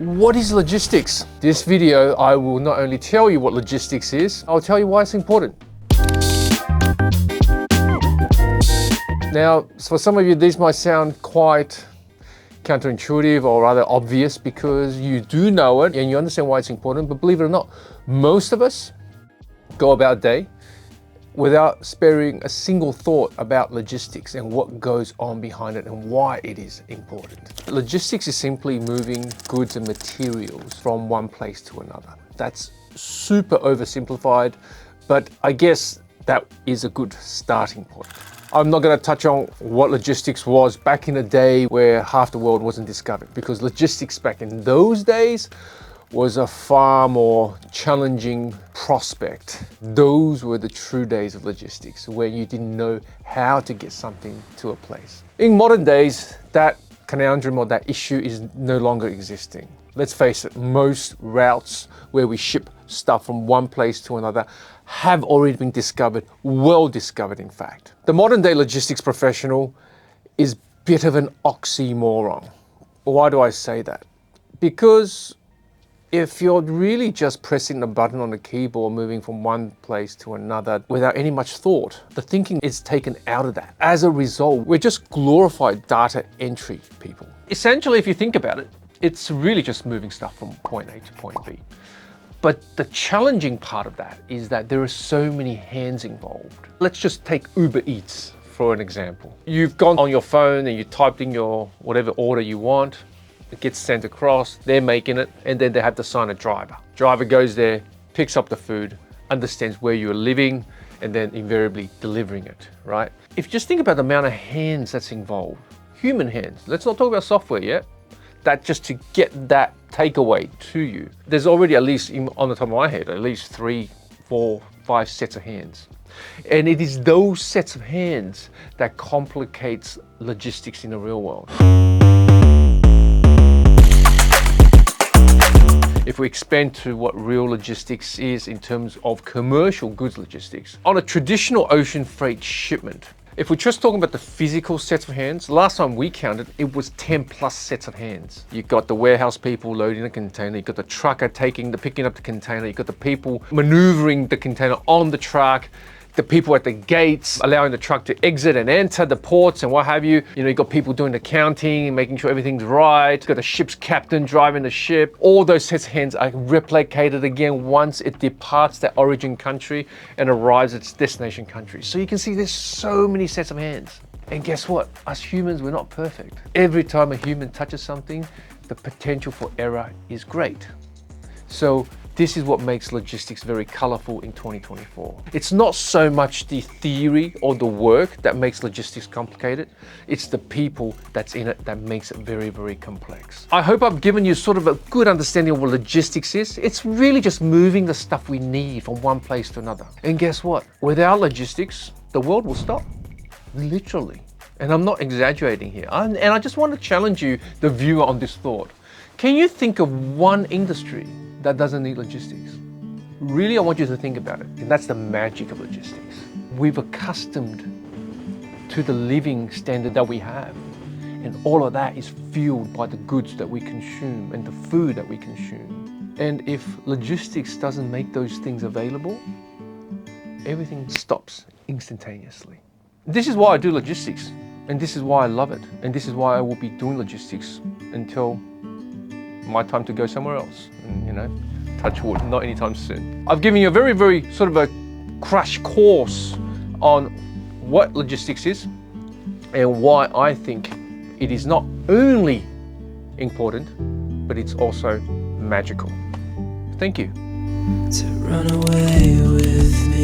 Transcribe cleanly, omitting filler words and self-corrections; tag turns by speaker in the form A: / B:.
A: What is logistics? This video, I will not only tell you what logistics is, I'll tell you why it's important. Now, for some of you, these might sound quite counterintuitive or rather obvious because you do know it and you understand why it's important, but believe it or not, most of us go about day without sparing a single thought about logistics and what goes on behind it and why it is important. Logistics is simply moving goods and materials from one place to another. That's super oversimplified, but I guess that is a good starting point. I'm not going to touch on what logistics was back in the day where half the world wasn't discovered, because logistics back in those days was a far more challenging prospect. Those were the true days of logistics, where you didn't know how to get something to a place. In modern days, that conundrum or that issue is no longer existing. Let's face it, most routes where we ship stuff from one place to another have already been discovered, well discovered in fact. The modern day logistics professional is a bit of an oxymoron. Why do I say that? Because if you're really just pressing the button on the keyboard, moving from one place to another without any much thought, the thinking is taken out of that. As a result, we're just glorified data entry people. Essentially, if you think about it, it's really just moving stuff from point A to point B. But the challenging part of that is that there are so many hands involved. Let's just take Uber Eats for an example. You've gone on your phone and you typed in your whatever order you want. It gets sent across, they're making it, and then they have to assign a driver. Driver goes there, picks up the food, understands where you're living, and then invariably delivering it, right? If you just think about the amount of hands that's involved, human hands, let's not talk about software yet, that just to get that takeaway to you, there's already at least, on the top of my head, at least 3, 4, 5 sets of hands. And it is those sets of hands that complicates logistics in the real world. If we expand to what real logistics is in terms of commercial goods logistics, on a traditional ocean freight shipment, if we're just talking about the physical sets of hands, last time we counted, it was 10 plus sets of hands. You've got the warehouse people loading the container, you've got the trucker picking up the container, you've got the people maneuvering the container on the truck, the people at the gates, allowing the truck to exit and enter the ports and what have you. You know, you've got people doing the counting, making sure everything's right. You've got the ship's captain driving the ship. All those sets of hands are replicated again once it departs that origin country and arrives at its destination country. So you can see there's so many sets of hands. And guess what? Us humans, we're not perfect. Every time a human touches something, the potential for error is great. So this is what makes logistics very colorful in 2024. It's not so much the theory or the work that makes logistics complicated. It's the people that's in it that makes it very, very complex. I hope I've given you sort of a good understanding of what logistics is. It's really just moving the stuff we need from one place to another. And guess what? Without logistics, the world will stop, literally. And I'm not exaggerating here. And I just want to challenge you, the viewer, on this thought. Can you think of one industry that doesn't need logistics? Really, I want you to think about it. And that's the magic of logistics. We've accustomed to the living standard that we have. And all of that is fueled by the goods that we consume and the food that we consume. And if logistics doesn't make those things available, everything stops instantaneously. This is why I do logistics. And this is why I love it. And this is why I will be doing logistics until my time to go somewhere else. And, you know, touch wood, not anytime soon. I've given you a very, very sort of a crash course on what logistics is and why I think it is not only important, but it's also magical. Thank you.
B: To run away with me.